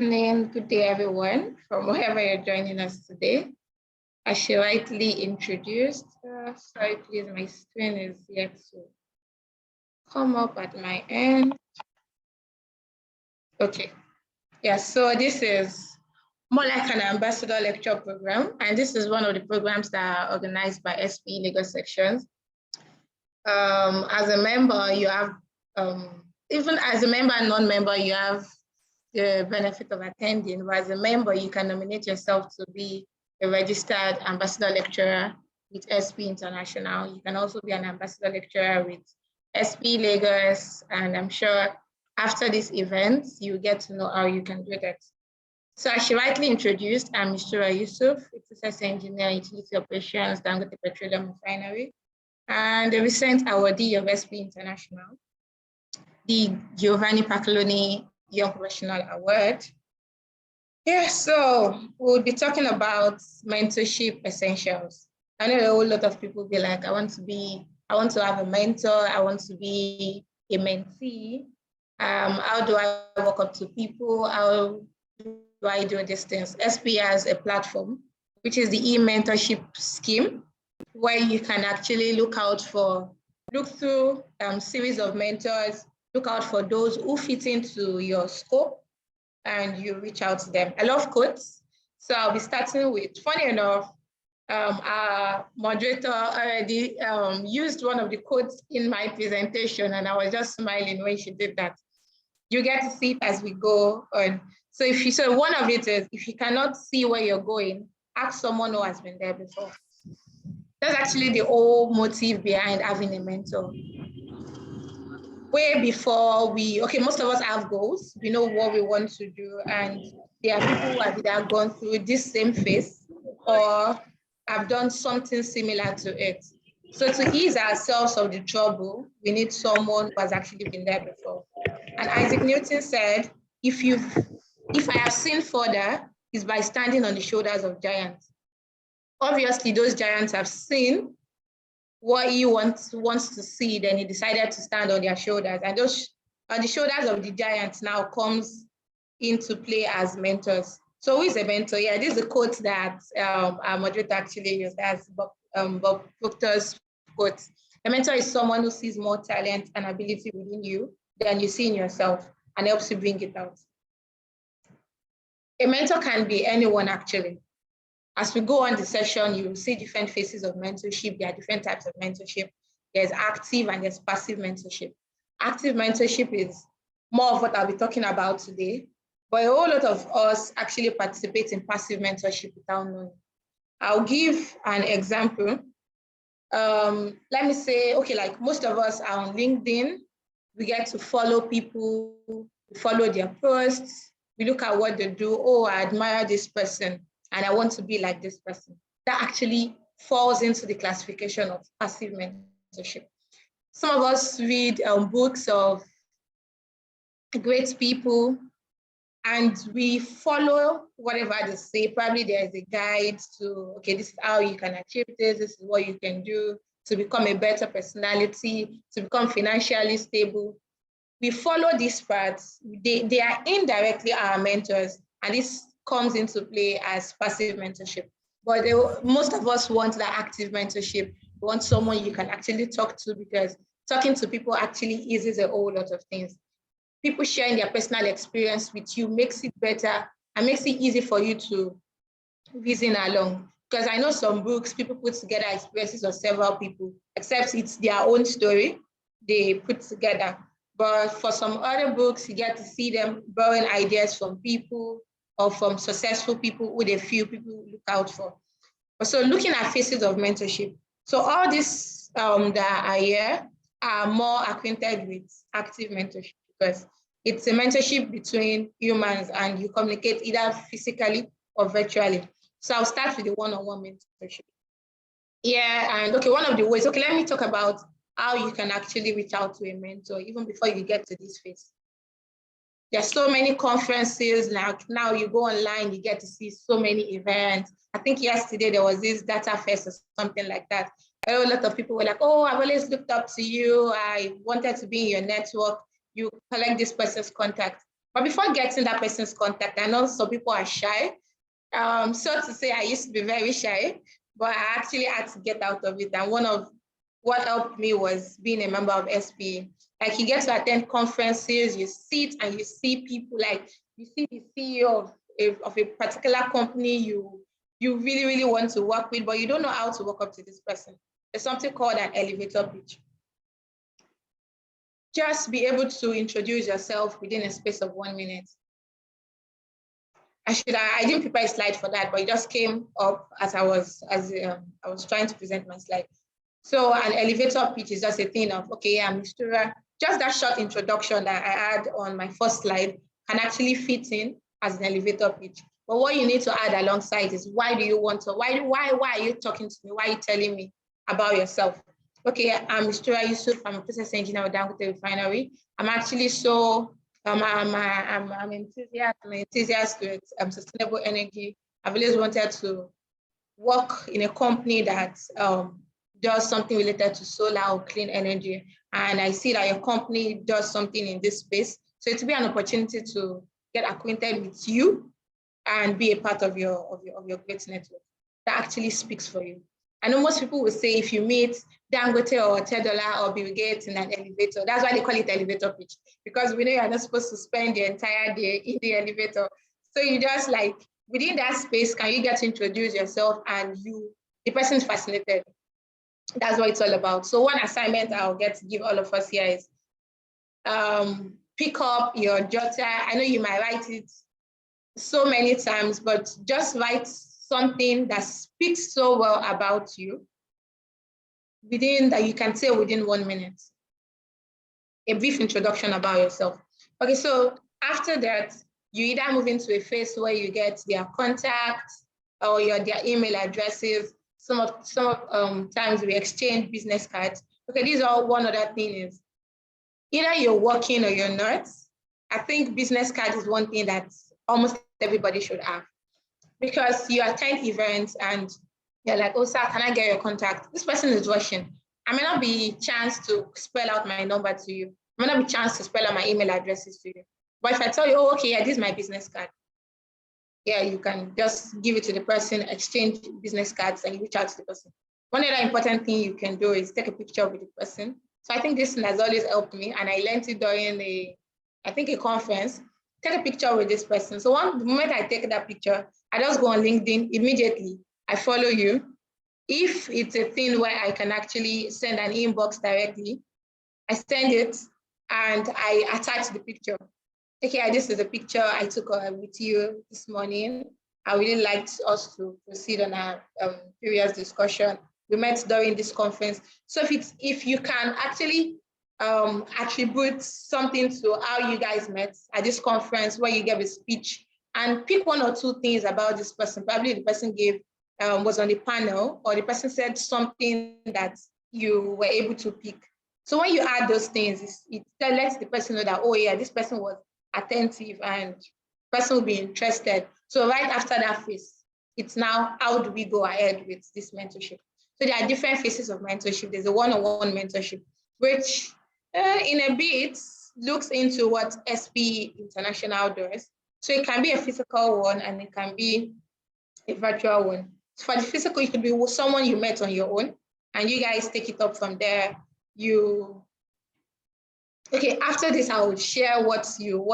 evening, good day, everyone, from wherever you're joining us today. As she rightly introduced, sorry, please, my screen is yet to come up at my end. Okay, yeah, so this is more like an ambassador lecture program, and this is one of the programs that are organized by SPE legal sections. As a member, you have, even as a member and non-member, you have the benefit of attending, but as a member, you can nominate yourself to be a registered ambassador lecturer with SPE International. You can also be an ambassador lecturer with SPE Lagos, and I'm sure after this event, you get to know how you can do that. So as she rightly introduced, I'm Mentorahip Yusuf, process engineer, utility operations, Dangote Petroleum Refinery, and the recent awardee of SPE International, the Giovanni Pacaloni Young Professional Award. Yeah, so we'll be talking about mentorship essentials. I know a whole lot of people be like, I want to have a mentor, I want to be a mentee. How do I walk up to people? How do I do these things? SPE has a platform, which is the e-mentorship scheme, where you can actually look through series of mentors, look out for those who fit into your scope, and you reach out to them. I love quotes. So I'll be starting with, funny enough, our moderator already used one of the quotes in my presentation, and I was just smiling when she did that. You get to see it as we go on. So one of it is, if you cannot see where you're going, ask someone who has been there before. That's actually the whole motive behind having a mentor. Way before most of us have goals, we know what we want to do, and there are people who have either gone through this same phase or have done something similar to it. So to ease ourselves of the trouble, we need someone who has actually been there before. And Isaac Newton said, if I have seen further, is by standing on the shoulders of giants. Obviously, those giants have seen what he wants to see, then he decided to stand on their shoulders. And those on the shoulders of the giants now comes into play as mentors. So who is a mentor? Yeah, this is a quote that our moderator actually used as Bob Proctor's quote. A mentor is someone who sees more talent and ability within you than you see in yourself and helps you bring it out. A mentor can be anyone, actually. As we go on the session, you will see different phases of mentorship. There are different types of mentorship. There's active and there's passive mentorship. Active mentorship is more of what I'll be talking about today, but a whole lot of us actually participate in passive mentorship without knowing. I'll give an example. Let me say, okay, like most of us are on LinkedIn. We get to follow people, we follow their posts, we look at what they do. Oh, I admire this person, and I want to be like this person. That actually falls into the classification of passive mentorship. Some of us read books of great people, and we follow whatever they say. Probably there's a guide to, okay, this is how you can achieve this is what you can do to become a better personality, to become financially stable. We follow these paths. They are indirectly our mentors, and this comes into play as passive mentorship. But most of us want that active mentorship. We want someone you can actually talk to, because talking to people actually eases a whole lot of things. People sharing their personal experience with you makes it better and makes it easy for you to reason along. Because I know some books, people put together experiences of several people, except it's their own story they put together. But for some other books, you get to see them borrowing ideas from people or from successful people who they feel people look out for. So looking at phases of mentorship. So all these that are here are more acquainted with active mentorship, because it's a mentorship between humans and you communicate either physically or virtually. So I'll start with the one-on-one mentorship. Yeah, and okay, one of the ways, okay, let me talk about how you can actually reach out to a mentor even before you get to this phase. There's so many conferences, like now you go online, you get to see so many events. I think yesterday there was this data fest or something like that. A lot of people were like, oh, I've always looked up to you. I wanted to be in your network. You collect this person's contact. But before getting that person's contact, I know some people are shy. So to say, I used to be very shy, but I actually had to get out of it. And one of what helped me was being a member of SPE. Like you get to attend conferences, you sit and you see people, like you see the CEO of a particular company you really, really want to work with, but you don't know how to walk up to this person. There's something called an elevator pitch. Just be able to introduce yourself within a space of 1 minute. I didn't prepare a slide for that, but it just came up as I was trying to present my slide. So an elevator pitch is just a thing of, okay, I'm Mistura. Just that short introduction that I had on my first slide can actually fit in as an elevator pitch. But what you need to add alongside is, why do you want to, why are you talking to me? Why are you telling me about yourself? Okay, I'm Mistura Yusuf. I'm a process engineer with Dangote Refinery. I'm actually I'm an enthusiast with sustainable energy. I've always wanted to work in a company that does something related to solar or clean energy. And I see that your company does something in this space. So it will be an opportunity to get acquainted with you and be a part of your great network. That actually speaks for you. I know most people will say, if you meet Dangote or Tedola or Bill Gates in an elevator, that's why they call it elevator pitch, because we know you're not supposed to spend the entire day in the elevator. So you just like, within that space, can you get to introduce yourself and the person is fascinated. That's what it's all about. So one assignment I'll get to give all of us here is pick up your jotter. I know you might write it so many times, but just write something that speaks so well about you that you can say within 1 minute. A brief introduction about yourself. Okay, so after that, you either move into a phase where you get their contacts or their email addresses. Some times we exchange business cards. Okay, these are one other thing is, either you're working or you're not. I think business card is one thing that almost everybody should have, because you attend events and you're like, oh, sir, can I get your contact? This person is rushing. I may not be chance to spell out my number to you. I may not be chance to spell out my email addresses to you. But if I tell you, oh, okay, yeah, this is my business card. Yeah, you can just give it to the person, exchange business cards, and you reach out to the person. One other important thing you can do is take a picture with the person. So I think this has always helped me, and I learned it during a conference. Take a picture with this person. So the moment I take that picture, I just go on LinkedIn immediately. I follow you. If it's a thing where I can actually send an inbox directly, I send it and I attach the picture. Okay, this is a picture I took with you this morning. I really liked us to proceed on our previous discussion. We met during this conference. So if you can actually attribute something to how you guys met at this conference, where you gave a speech, and pick one or two things about this person. Probably the person was on the panel, or the person said something that you were able to pick. So when you add those things, it lets the person know that, oh yeah, this person was attentive and person will be interested. So right after that phase, it's now, how do we go ahead with this mentorship? So there are different phases of mentorship. There's a one-on-one mentorship, which in a bit looks into what SPE International does. So it can be a physical one and it can be a virtual one. So for the physical, it could be someone you met on your own and you guys take it up from there. Okay, after this, I will share what you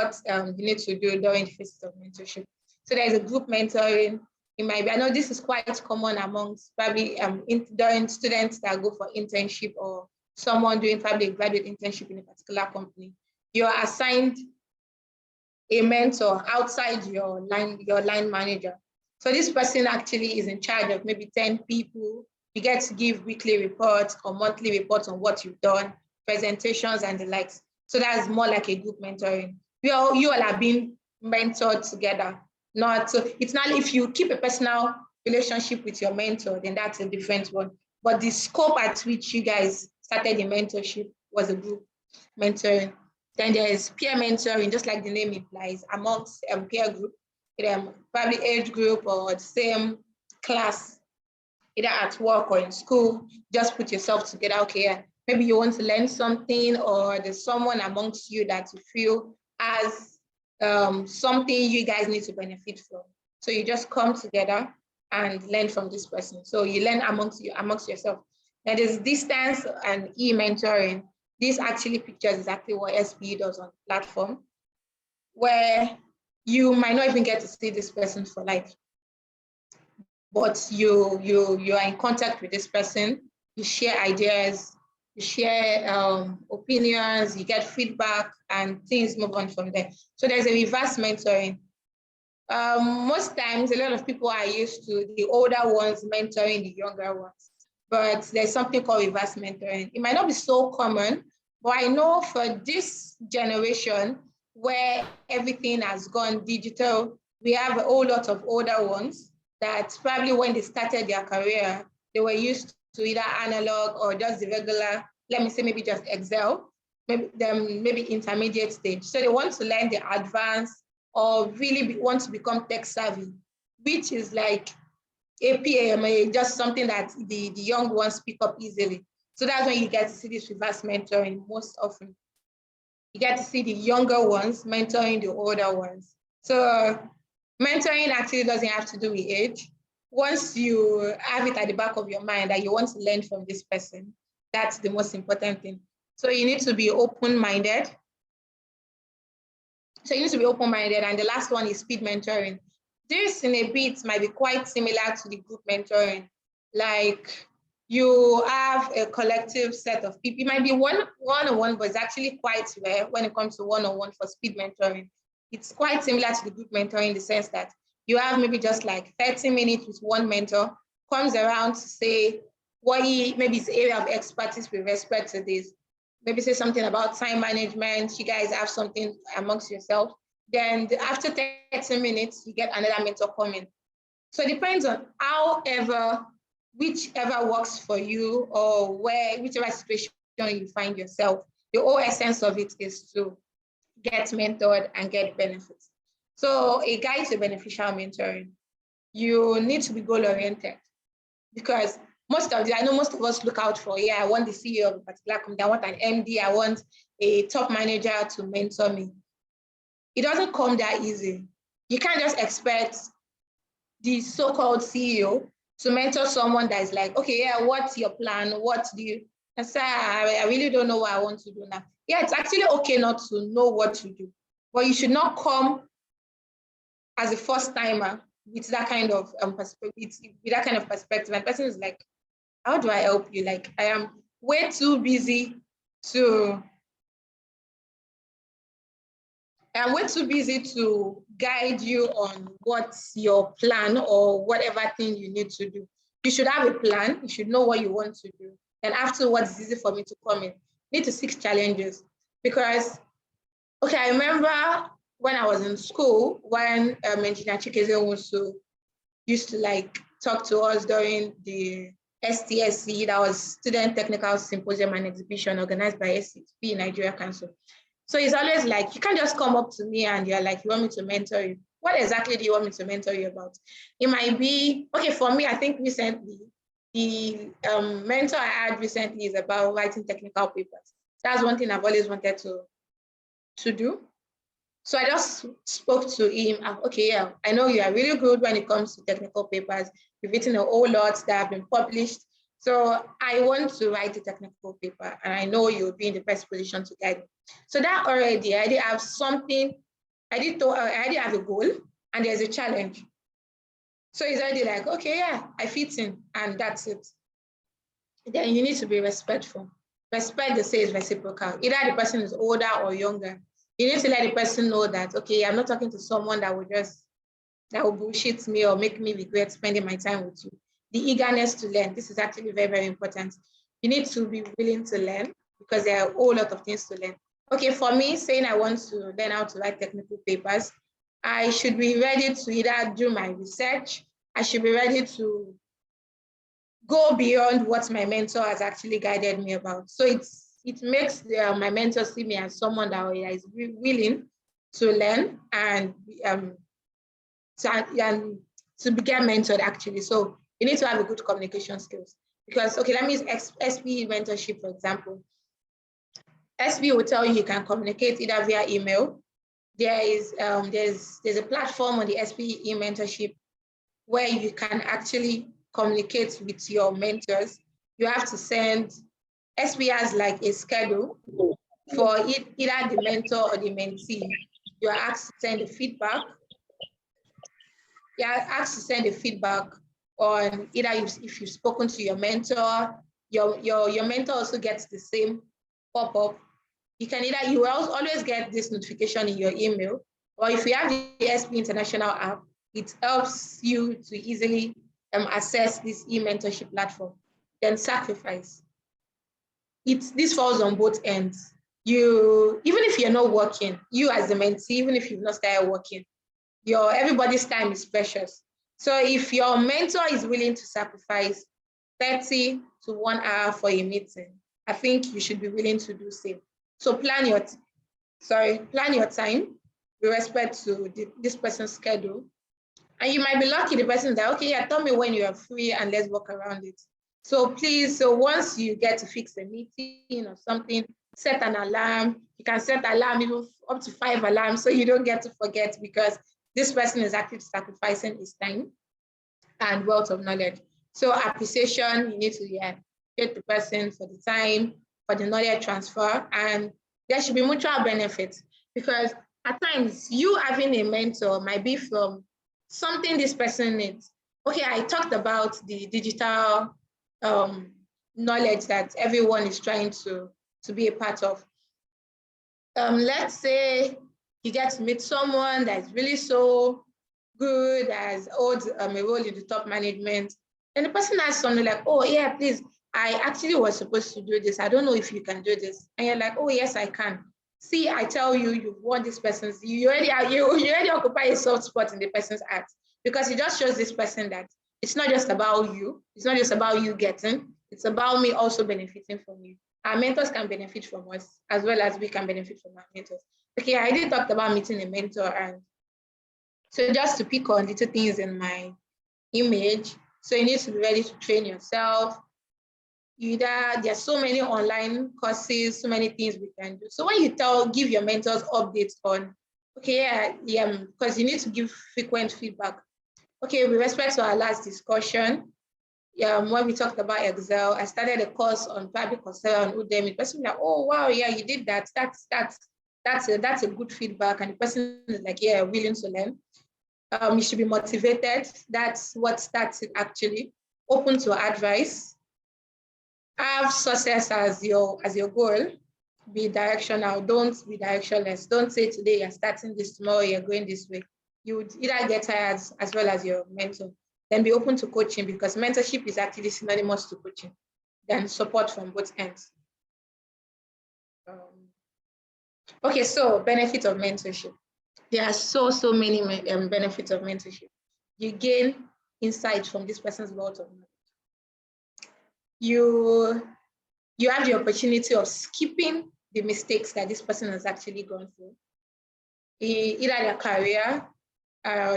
need to do during the phases of mentorship. So there's a group mentoring. It might be, I know this is quite common amongst probably during students that go for internship, or someone doing probably a graduate internship in a particular company. You're assigned a mentor outside your line manager. So this person actually is in charge of maybe 10 people. You get to give weekly reports or monthly reports on what you've done, presentations and the likes. So that's more like a group mentoring. You all are being mentored together. It's not, if you keep a personal relationship with your mentor, then that's a different one. But the scope at which you guys started the mentorship was a group mentoring. Then there's peer mentoring, just like the name implies, amongst peer group, probably age group or the same class, either at work or in school. Just put yourself together. Okay, maybe you want to learn something, or there's someone amongst you that you feel has something you guys need to benefit from. So you just come together and learn from this person. So you learn amongst yourself. Now there's distance and e-mentoring. This actually pictures exactly what SPE does on the platform, where you might not even get to see this person for life, but you are in contact with this person, you share ideas, you share opinions, you get feedback, and things move on from there. So there's a reverse mentoring. Most times, a lot of people are used to the older ones mentoring the younger ones, but there's something called reverse mentoring. It might not be so common, but I know for this generation where everything has gone digital, we have a whole lot of older ones that probably when they started their career, they were used to either analog or just the regular, let me say maybe just Excel, maybe intermediate stage. So they want to learn the advanced or really want to become tech savvy, which is like APMA, just something that the young ones pick up easily. So that's when you get to see this reverse mentoring most often. You get to see the younger ones mentoring the older ones. So mentoring actually doesn't have to do with age. Once you have it at the back of your mind that you want to learn from this person, that's the most important thing. So you need to be open-minded. And the last one is speed mentoring. This in a bit might be quite similar to the group mentoring. Like you have a collective set of people. It might be one-on-one, but it's actually quite rare when it comes to one-on-one for speed mentoring. It's quite similar to the group mentoring in the sense that you have maybe just like 30 minutes with one mentor, comes around to say what maybe his area of expertise with respect to this. Maybe say something about time management. You guys have something amongst yourselves. Then after 30 minutes, you get another mentor coming. So it depends on whichever works for you or whichever situation you find yourself. The whole essence of it is to get mentored and get benefits. So a guide to beneficial mentoring, you need to be goal-oriented because I know most of us look out for, I want the CEO of a particular company, I want an MD, I want a top manager to mentor me. It doesn't come that easy. You can't just expect the so-called CEO to mentor someone that is like, okay, what's your plan? What do you, and say, I really don't know what I want to do now. Yeah, it's actually okay not to know what to do, but you should not come as a first timer with that kind of perspective. And the person is like, how do I help you? Like, I am way too busy to guide you on what's your plan or whatever thing you need to do. You should have a plan. You should know what you want to do. And afterwards, it's easy for me to come in. You need to seek challenges because, okay, I remember when I was in school, when Engineer Chikeze used to like talk to us during the STSC, that was Student Technical Symposium and Exhibition organized by SPE Nigeria Council. So it's always like, you can't just come up to me and you're like, you want me to mentor you. What exactly do you want me to mentor you about? It might be, okay, for me, I think recently, the mentor I had recently is about writing technical papers. That's one thing I've always wanted to do. So I just spoke to him, okay, yeah, I know you are really good when it comes to technical papers. You've written a whole lot that have been published. So I want to write a technical paper and I know you'll be in the best position to guide me. So that already, I did have something, I already have a goal and there's a challenge. So it's already like, okay, yeah, I fit in and that's it. Then you need to be respectful. Respect, they say, is reciprocal. Either the person is older or younger. You need to let the person know that, okay, I'm not talking to someone that will bullshit me or make me regret spending my time with you. The eagerness to learn, this is actually very, very important. You need to be willing to learn because there are a whole lot of things to learn. Okay, for me, saying I want to learn how to write technical papers, I should be ready to either do my research, I should be ready to go beyond what my mentor has actually guided me about. So it makes my mentor see me as someone that is willing to learn and to get mentored actually. So you need to have a good communication skills because, okay, let me use SPE mentorship, for example. SPE will tell you can communicate either via email, there's a platform on the SPE mentorship where you can actually communicate with your mentors. You have to send, SPE has like a schedule for either the mentor or the mentee. You are asked to send the feedback. You are asked to send the feedback on either if you've spoken to your mentor, your mentor also gets the same pop-up. You can either, you will always get this notification in your email, or if you have the SPE International app, it helps you to easily access this e-mentorship platform. Then sacrifice. This falls on both ends. Even if you're not working, you as the mentee, even if you've not started working, everybody's time is precious. So if your mentor is willing to sacrifice 30 to 1 hour for a meeting, I think you should be willing to do same. So plan your time with respect to this person's schedule. And you might be lucky, the person that, okay, yeah, tell me when you are free and let's work around it. So please, once you get to fix a meeting or something, set an alarm. You can set alarm even up to 5 alarms so you don't get to forget, because this person is actually sacrificing his time and wealth of knowledge. So appreciation, you need to get the person for the time, for the knowledge transfer, and there should be mutual benefits, because at times you having a mentor might be from something this person needs. Okay, I talked about the digital knowledge that everyone is trying to be a part of. Let's say you get to meet someone that's really so good, as holds a role in the top management, and the person asks something like, oh yeah, please, I actually was supposed to do this. I don't know if you can do this. And you're like, oh yes, I can. See, I tell you, you've won this person's, you already occupy a soft spot in the person's heart, because it just shows this person that it's not just about you. It's not just about you getting, it's about me also benefiting from you. Our mentors can benefit from us as well as we can benefit from our mentors. Okay, I did talk about meeting a mentor, and so just to pick on little things in my image. So you need to be ready to train yourself. There's so many online courses, so many things we can do. So when you give your mentors updates on, okay, yeah, because you need to give frequent feedback. Okay, with respect to our last discussion, when we talked about Excel, I started a course on public Coursera and Udemy. The person was like, oh wow, yeah, you did that. That's a good feedback. And the person is like, yeah, willing to learn. You should be motivated. That's what starts it actually. Open to advice. Have success as your goal. Be directional. Don't be directionless. Don't say today you're starting this, tomorrow you're going this way. You would either get tired as well as your mentor. Then be open to coaching, because mentorship is actually synonymous to coaching. Then support from both ends. Okay, so benefits of mentorship. There are so many benefits of mentorship. You gain insight from this person's wealth of knowledge. You have the opportunity of skipping the mistakes that this person has actually gone through. Either their career,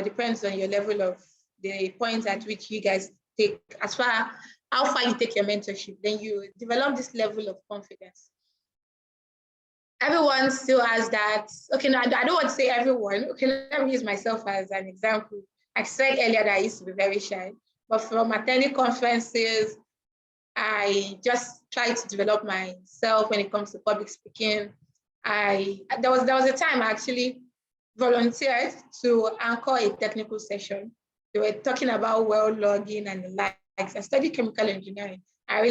depends on your level of the points at which you guys take, as far how far you take your mentorship, then you develop this level of confidence. Everyone still has that. Okay, now I don't want to say everyone. Okay, let me use myself as an example. I said earlier that I used to be very shy, but from attending conferences, I just try to develop myself when it comes to public speaking. There was a time I actually volunteered to anchor a technical session. They were talking about well logging and the likes. I studied chemical engineering. I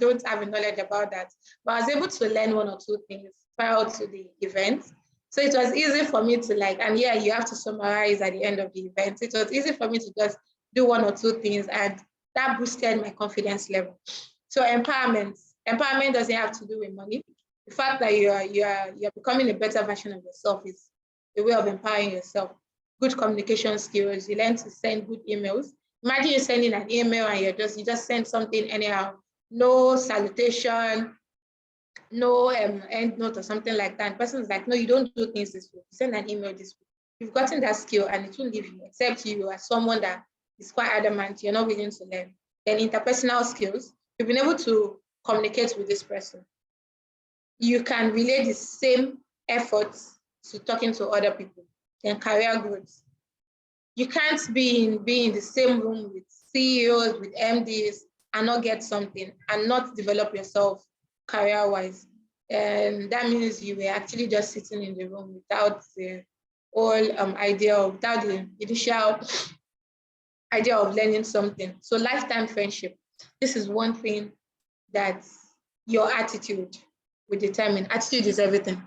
don't have a knowledge about that, but I was able to learn 1 or 2 things prior to the event. So it was easy for me to and yeah, you have to summarize at the end of the event. It was easy for me to just do 1 or 2 things, and that boosted my confidence level. So empowerment doesn't have to do with money. The fact that you're becoming a better version of yourself is a way of empowering yourself. Good communication skills. You learn to send good emails. Imagine you're sending an email and you just send something anyhow, no salutation, no end note or something like that. The person is like, no, you don't do things this way. You send an email this way. You've gotten that skill and it won't leave you, except you are someone that is quite adamant, you're not willing to learn. Then interpersonal skills, you've been able to communicate with this person. You can relay the same efforts to talking to other people. Then career growth. You can't be in the same room with CEOs, with MDs, and not get something and not develop yourself career-wise. And that means you were actually just sitting in the room without the whole idea of, without the initial idea of learning something. So lifetime friendship. This is one thing that your attitude will determine. Attitude is everything.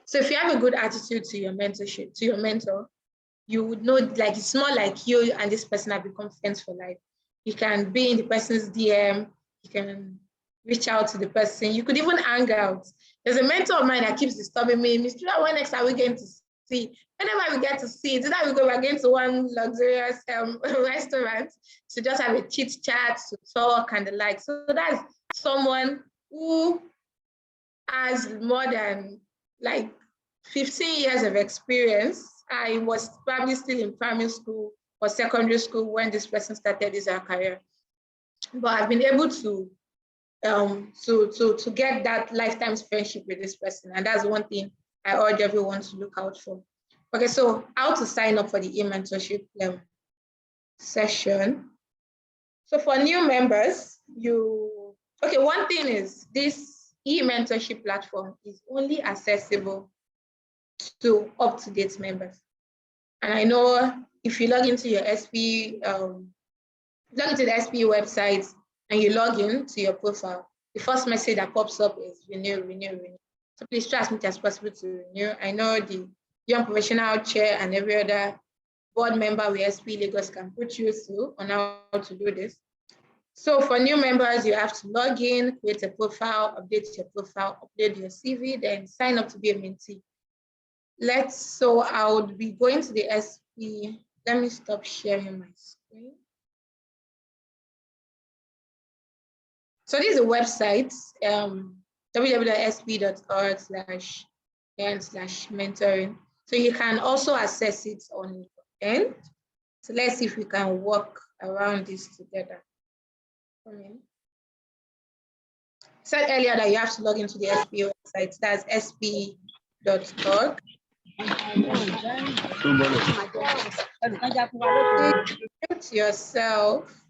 So if you have a good attitude to your mentorship, to your mentor, you would know, like, it's more like you and this person have become friends for life. You can be in the person's DM, you can reach out to the person, you could even hang out. There's a mentor of mine that keeps disturbing me, Mr. When next are we going to see? Whenever we get to see, today we go again to one luxurious restaurant to just have a chit chat, to talk and the like. So that's someone who has more than like 15 years of experience. I was probably still in primary school or secondary school when this person started his career. But I've been able to get that lifetime friendship with this person. And that's one thing I urge everyone to look out for. Okay, so how to sign up for the e-mentorship session. So for new members, one thing is this e-mentorship platform is only accessible to up-to-date members. And I know if you log into your SPE, log into the SPE website and you log in to your profile, the first message that pops up is renew, renew, renew. So please try as much as possible to renew. I know the young professional chair and every other board member with SPE Lagos can put you through on how to do this. So for new members, you have to log in, create a profile, update your profile, update your CV, then sign up to be a mentee. So I would be going to the SPE. Let me stop sharing my screen. So this is a website, www.spe.org/mentoring. So you can also access it on your end. So let's see if we can work around this together. I said earlier that you have to log into the SPE website. That's spe.org. Mute yourself.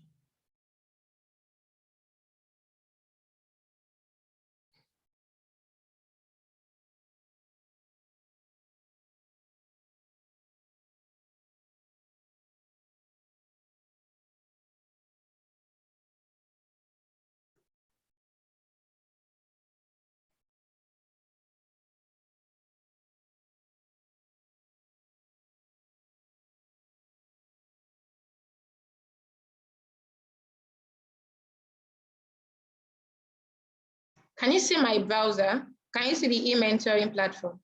Can you see my browser? Can you see the e-mentoring platform?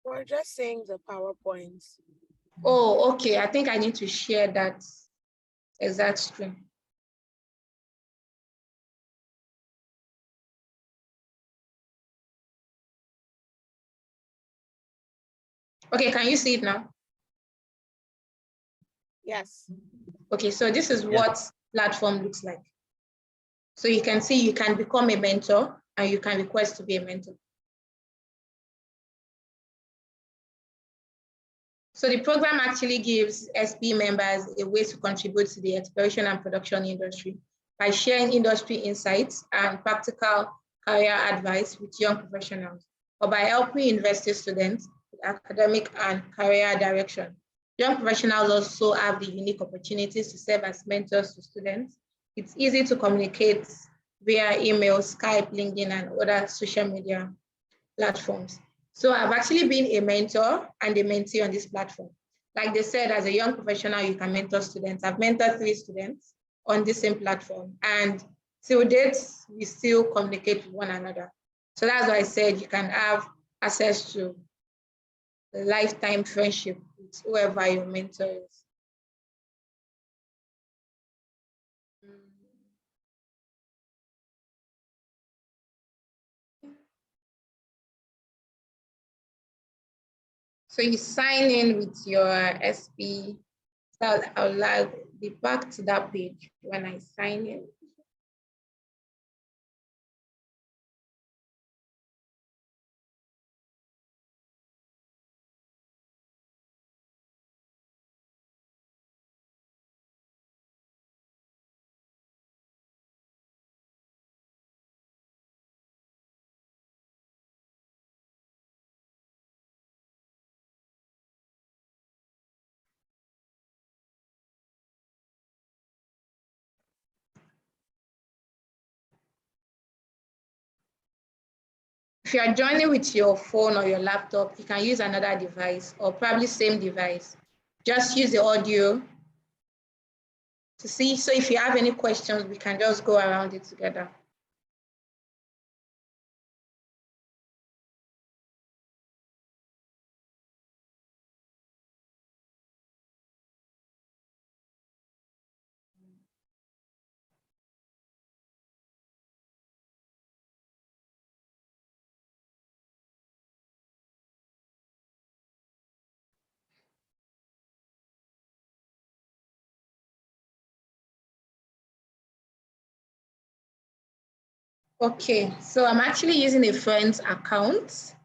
We're just seeing the PowerPoint. Oh, okay. I think I need to share that exact screen. Okay, can you see it now? Yes. Okay, so this is what platform looks like. So you can see you can become a mentor and you can request to be a mentor. So the program actually gives SPE members a way to contribute to the exploration and production industry by sharing industry insights and practical career advice with young professionals, or by helping university students with academic and career direction. Young professionals also have the unique opportunities to serve as mentors to students. It's easy to communicate via email, Skype, LinkedIn, and other social media platforms. So I've actually been a mentor and a mentee on this platform. Like they said, as a young professional, you can mentor students. I've mentored 3 students on the same platform. And till date, we still communicate with one another. So that's why I said you can have access to a lifetime friendship with whoever your mentor is. So you sign in with your SPE. So I'll be back to that page when I sign in. If you are joining with your phone or your laptop, you can use another device or probably same device. Just use the audio to see. So if you have any questions, we can just go around it together. Okay, so I'm actually using a friend's account,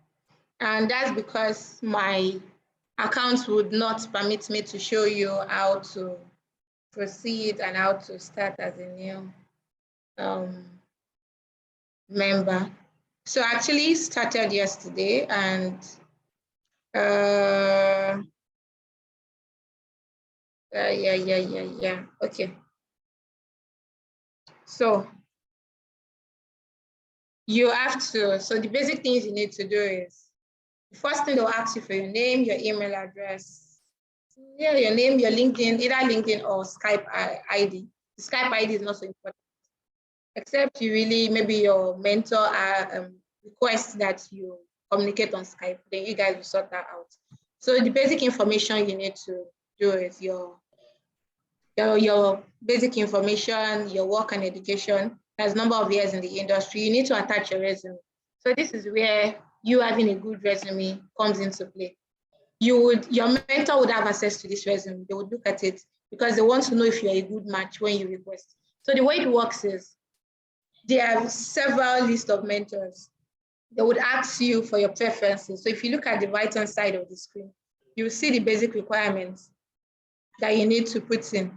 and that's because my account would not permit me to show you how to proceed and how to start as a new member. So I actually started yesterday, and yeah. Okay. So you have to, so the basic things you need to do is, the first thing they'll ask you for your name, your email address, yeah, your name, your LinkedIn, either LinkedIn or Skype ID. The Skype ID is not so important, except you really, maybe your mentor requests that you communicate on Skype, then you guys will sort that out. So the basic information you need to do is your basic information, your work and education, as number of years in the industry. You need to attach your resume. So this is where you having a good resume comes into play. Your mentor would have access to this resume. They would look at it because they want to know if you're a good match when you request. So the way it works is, there are several lists of mentors. They would ask you for your preferences. So if you look at the right-hand side of the screen, you'll see the basic requirements that you need to put in.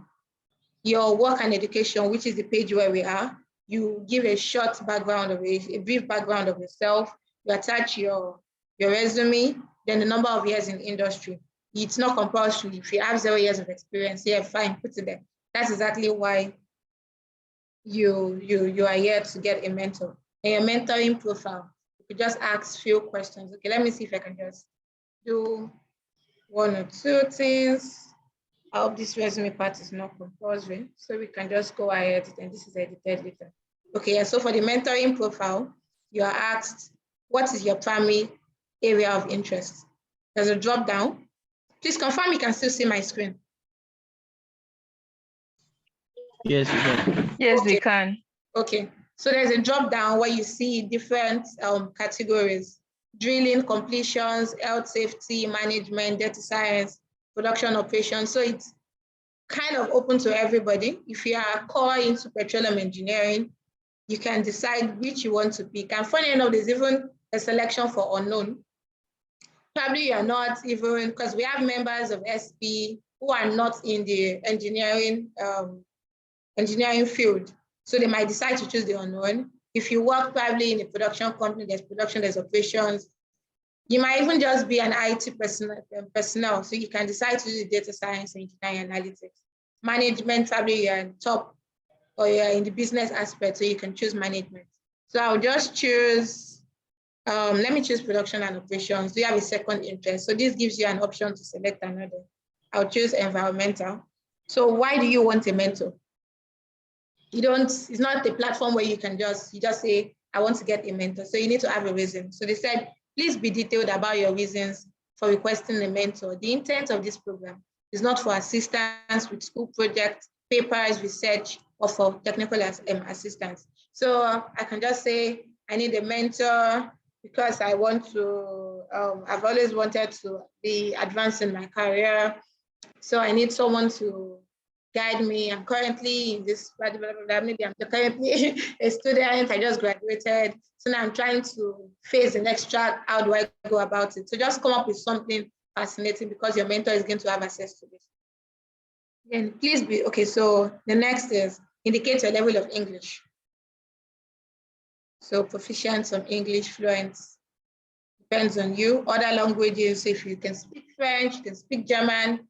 Your work and education, which is the page where we are. You give a short background of a brief background of yourself. You attach your resume, then the number of years in the industry. It's not compulsory. If you have 0 years of experience, yeah, fine, put it there. That's exactly why you are here to get a mentor. And your mentoring profile, you just ask few questions. Okay, let me see if I can just do 1 or 2 things. I hope this resume part is not compulsory, so we can just go ahead, and this is edited later. Okay, so for the mentoring profile, you are asked, what is your primary area of interest? There's a drop down. Please confirm you can still see my screen. Yes, we can. Yes, we can. Okay, so there's a drop down where you see different categories: drilling, completions, health safety, management, data science, production operations. So it's kind of open to everybody. If you are core into petroleum engineering, you can decide which you want to pick. And funny enough, there's even a selection for unknown. Probably you're not even, because we have members of SPE who are not in the engineering field. So they might decide to choose the unknown. If you work probably in a production company, there's production, there's operations. You might even just be an IT personnel, so you can decide to do data science, engineering, analytics. Management, probably you're in top, or you're in the business aspect, so you can choose management. So I'll just choose, let me choose production and operations. Do you have a second interest? So this gives you an option to select another. I'll choose environmental. So why do you want a mentor? It's not a platform where you just say, I want to get a mentor. So you need to have a reason. So they said, please be detailed about your reasons for requesting a mentor. The intent of this program is not for assistance with school projects, papers, research, or for technical assistance. So I can just say, I need a mentor because I want to, I've always wanted to be advanced in my career. So I need someone to guide me. I'm currently in this, maybe I'm currently a student, I just graduated. So now I'm trying to face the next track. How do I go about it? So just come up with something fascinating because your mentor is going to have access to this. Then please be, okay, so the next is indicate your level of English. So proficient, some English, fluent, depends on you. Other languages, if you can speak French, you can speak German,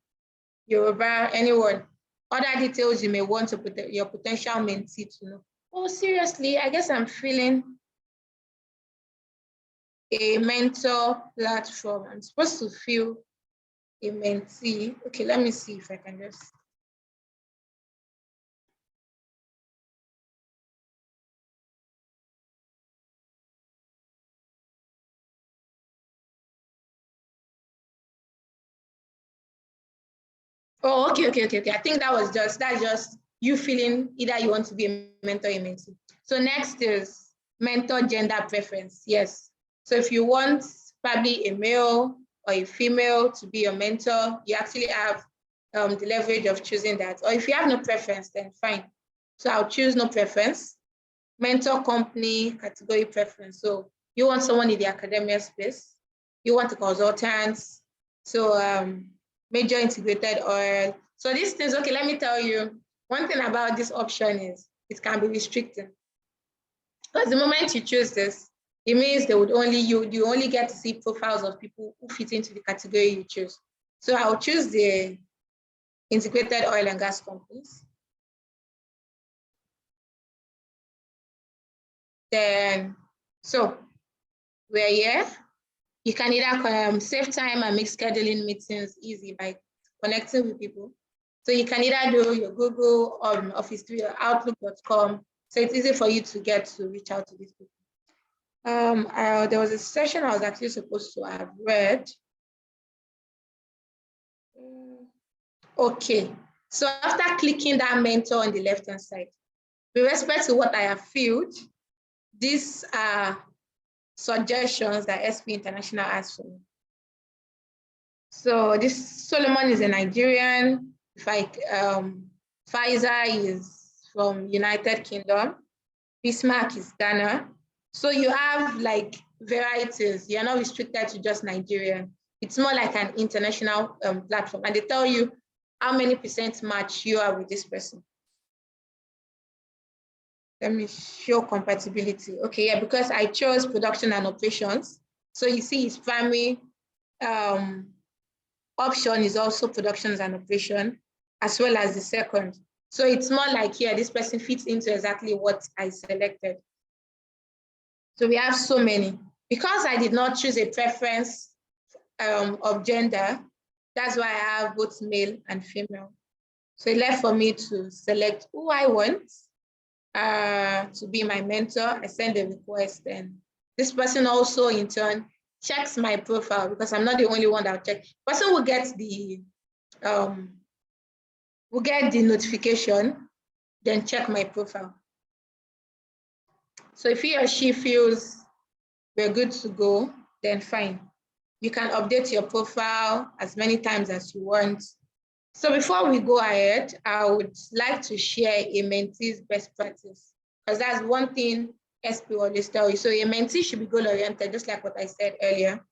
Yoruba, anyone. Other details you may want to your potential mentee to know. Oh, seriously, I guess I'm feeling a mentor platform. I'm supposed to fill a mentee. Okay, let me see if I can just. Oh, okay. I think that's just you feeling either you want to be a mentor or a mentee. So next is mentor gender preference. Yes. So if you want probably a male or a female to be your mentor, you actually have the leverage of choosing that. Or if you have no preference, then fine. So I'll choose no preference. Mentor company category preference. So you want someone in the academia space, you want a consultant, so major integrated oil. So these things, okay, let me tell you, one thing about this option is it can be restricting. Because the moment you choose this, it means they would only you only get to see profiles of people who fit into the category you choose. So I'll choose the integrated oil and gas companies. Then, so we're here. You can either save time and make scheduling meetings easy by connecting with people. So you can either do your Google Office through your Outlook.com. So it's easy for you to get to reach out to these people. There was a session I was actually supposed to have read. Okay, so after clicking that mentor on the left-hand side, with respect to what I have filled, these are suggestions that SPE International asked for me. So this Solomon is a Nigerian, Pfizer is from United Kingdom, Bismarck is Ghana. So you have like varieties. You're not restricted to just Nigerian. It's more like an international platform, and they tell you how many % match you are with this person. Let me show compatibility. Okay, yeah, because I chose production and operations. So you see his primary option is also productions and operation, as well as the second. So it's more like here, this person fits into exactly what I selected. So we have so many. Because I did not choose a preference of gender, that's why I have both male and female. So it left for me to select who I want to be my mentor. I send a request, and this person also in turn checks my profile, because I'm not the only one that will check. Person will get the notification, then check my profile. So if he or she feels we're good to go, then fine. You can update your profile as many times as you want. So before we go ahead, I would like to share a mentee's best practice, because that's one thing SPE always tell you. So a mentee should be goal-oriented, just like what I said earlier,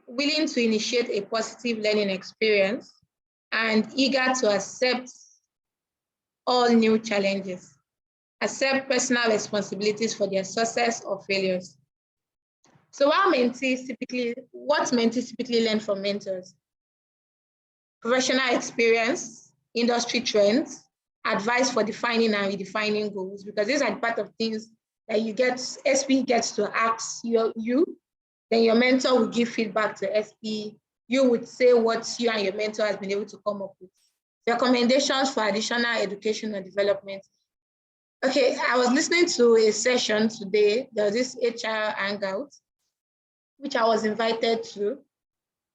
willing to initiate a positive learning experience, and eager to accept all new challenges, accept personal responsibilities for their success or failures. So what mentees typically learn from mentors? Professional experience, industry trends, advice for defining and redefining goals, because these are part of things that SPE gets to ask you, then your mentor will give feedback to SPE. You would say what you and your mentor has been able to come up with. Recommendations for additional education or development. Okay, I was listening to a session today. There was this HR hangout, which I was invited to.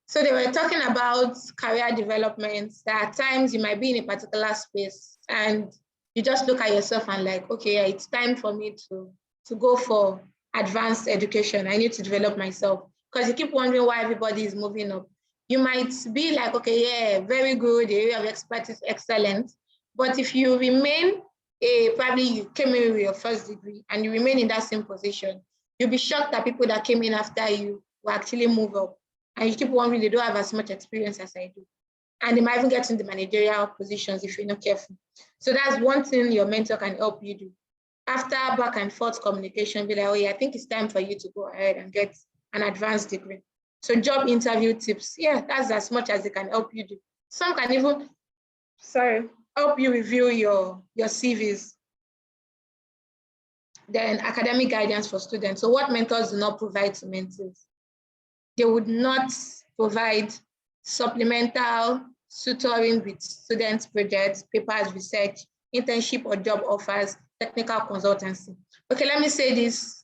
So they were talking about career development, that at times you might be in a particular space and you just look at yourself and like, okay, it's time for me to go for advanced education. I need to develop myself, because you keep wondering why everybody is moving up. You might be like, okay, yeah, very good, the area of expertise is excellent. But if you remain probably you came in with your first degree and you remain in that same position, you'll be shocked that people that came in after you will actually move up. And you keep wondering, they don't have as much experience as I do. And they might even get in the managerial positions if you're not careful. So that's one thing your mentor can help you do. After back and forth communication, be like, oh yeah, I think it's time for you to go ahead and get an advanced degree. So job interview tips, yeah, that's as much as they can help you do. Some can even, help you review your CVs. Then academic guidance for students. So what mentors do not provide to mentees? they would not provide supplemental tutoring with students' projects, papers, research, internship or job offers, technical consultancy. Okay, let me say this.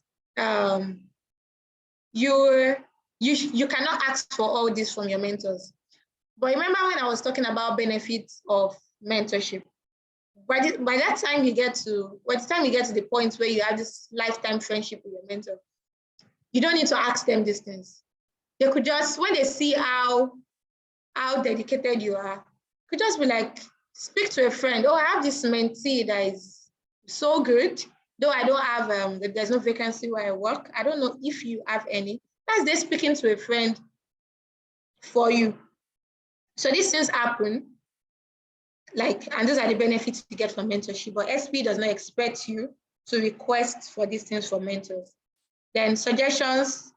You cannot ask for all this from your mentors. But remember when I was talking about benefits of mentorship? By the time you get to the point where you have this lifetime friendship with your mentor, you don't need to ask them these things. They could just, when they see how dedicated you are, could just be like, speak to a friend. Oh, I have this mentee that is so good. Though I don't have, there's no vacancy where I work. I don't know if you have any. That's they speaking to a friend for you. So these things happen, and those are the benefits you get from mentorship, but SPE does not expect you to request for these things from mentors. Then suggestions,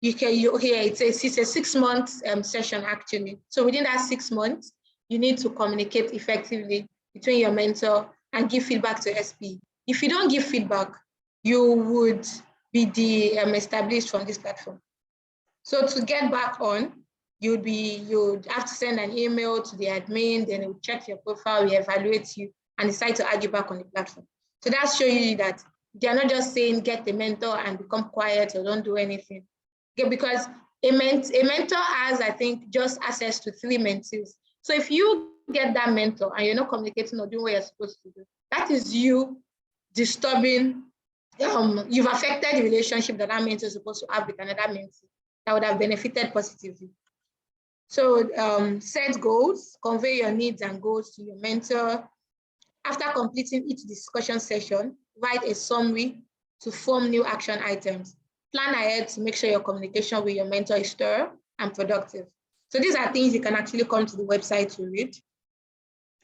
it's a 6-month session actually. So within that 6 months, you need to communicate effectively between your mentor and give feedback to SPE. If you don't give feedback, you would be established from this platform. So to get back on, you'd have to send an email to the admin, then it will check your profile, evaluate you, and decide to add you back on the platform. So that's showing you that they're not just saying get the mentor and become quiet or don't do anything. Okay, because a mentor has, I think, just access to 3 mentees. So if you get that mentor and you're not communicating or doing what you're supposed to do, that is you disturbing, you've affected the relationship that mentor is supposed to have with another mentee that would have benefited positively. So set goals, convey your needs and goals to your mentor. After completing each discussion session, write a summary to form new action items. Plan ahead to make sure your communication with your mentor is thorough and productive. So these are things you can actually come to the website to read.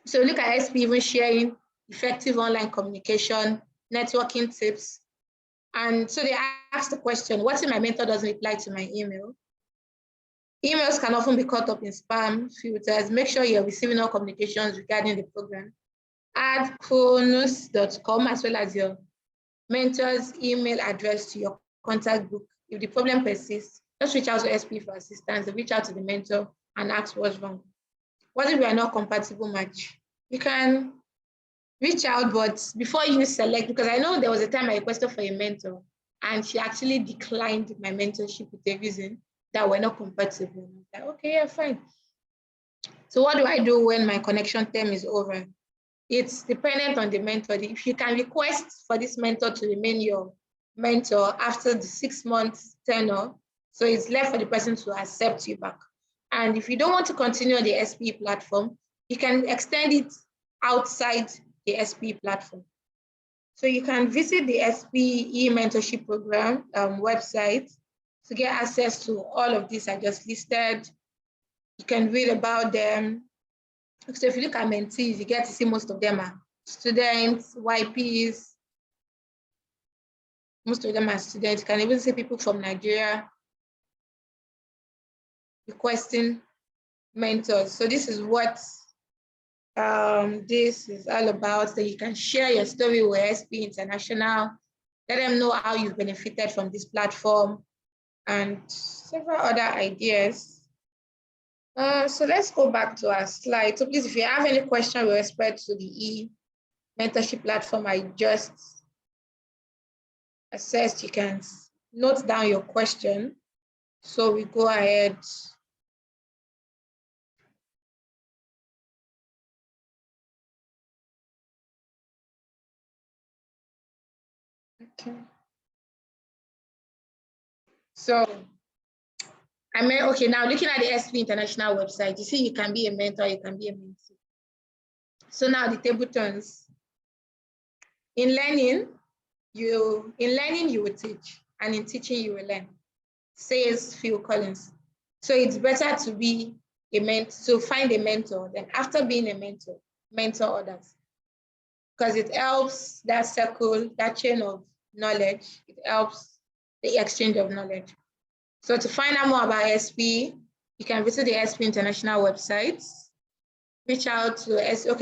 So look at SPE even sharing effective online communication, networking tips. And so they ask the question, what if my mentor doesn't reply to my email? Emails can often be caught up in spam filters. Make sure you're receiving all communications regarding the program. Add chronos.com as well as your mentor's email address to your contact book. If the problem persists, just reach out to SPE for assistance, reach out to the mentor and ask what's wrong. What if we are not compatible match? You can reach out, but before you select, because I know there was a time I requested for a mentor and she actually declined my mentorship with a reason that we're not compatible. Like, okay, yeah, fine. So what do I do when my connection term is over? It's dependent on the mentor. If you can request for this mentor to remain your mentor after the 6 months tenure, so it's left for the person to accept you back. And if you don't want to continue on the SPE platform, you can extend it outside the SPE platform. So you can visit the SPE mentorship program website to get access to all of these I just listed. You can read about them. So if you look at mentees, you get to see most of them are students, YPs. Most of them are students. You can even see people from Nigeria requesting mentors. So this is what this is all about. So you can share your story with SPE International. Let them know how you've benefited from this platform and several other ideas. So let's go back to our slide. So please, if you have any question with respect to the mentorship platform I just assessed, you can note down your question. So we go ahead. Okay. So okay, now looking at the SPE International website, you see you can be a mentor, you can be a mentee. So now the table turns. In learning, you will teach, and in teaching, you will learn, says Phil Collins. So it's better to be a mentor, to find a mentor, then after being a mentor, mentor others. Because it helps that circle, that chain of knowledge, it helps the exchange of knowledge. So to find out more about SPE, you can visit the SPE International website, reach out to,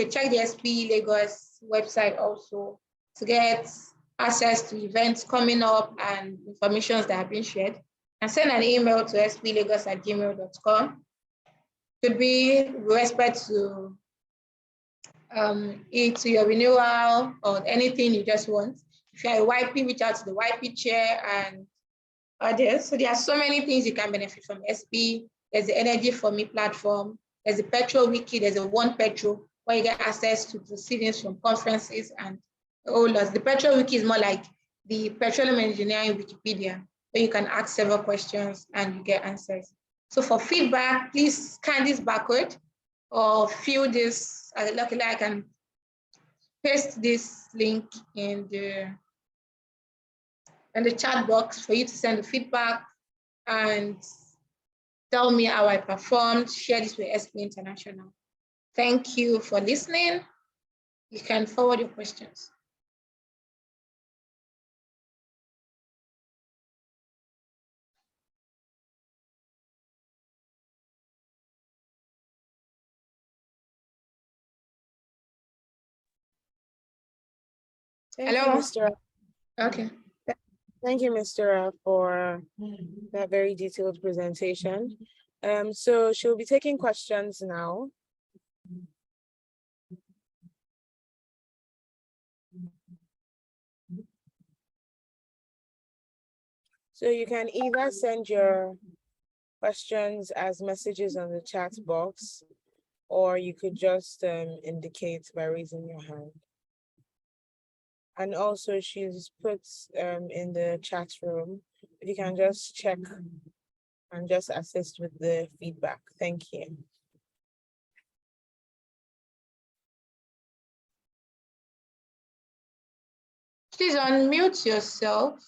check the SPE Lagos website also to get access to events coming up and information that have been shared. and send an email to spelagos@gmail.com. Could be with respect to your renewal or anything you just want. If you're a YP, reach out to the YP chair and others. So there are so many things you can benefit from SPE. There's the Energy for Me platform. There's the Petrol Wiki. There's a One Petrol where you get access to proceedings from conferences and all those. The Petrol Wiki is more like the petroleum engineering Wikipedia, where you can ask several questions and you get answers. So for feedback, please scan this barcode or fill this. Luckily, I can paste this link in the chat box for you to send the feedback and tell me how I performed. Share this with SPE International. Thank you for listening. You can forward your questions. Thank Hello. you, Mr. Okay. Thank you, Mr. for that very detailed presentation. So she'll be taking questions now. So you can either send your questions as messages on the chat box, or you could just indicate by raising your hand. And also she's put in the chat room, you can just check and just assist with the feedback. Thank you. Please unmute yourself.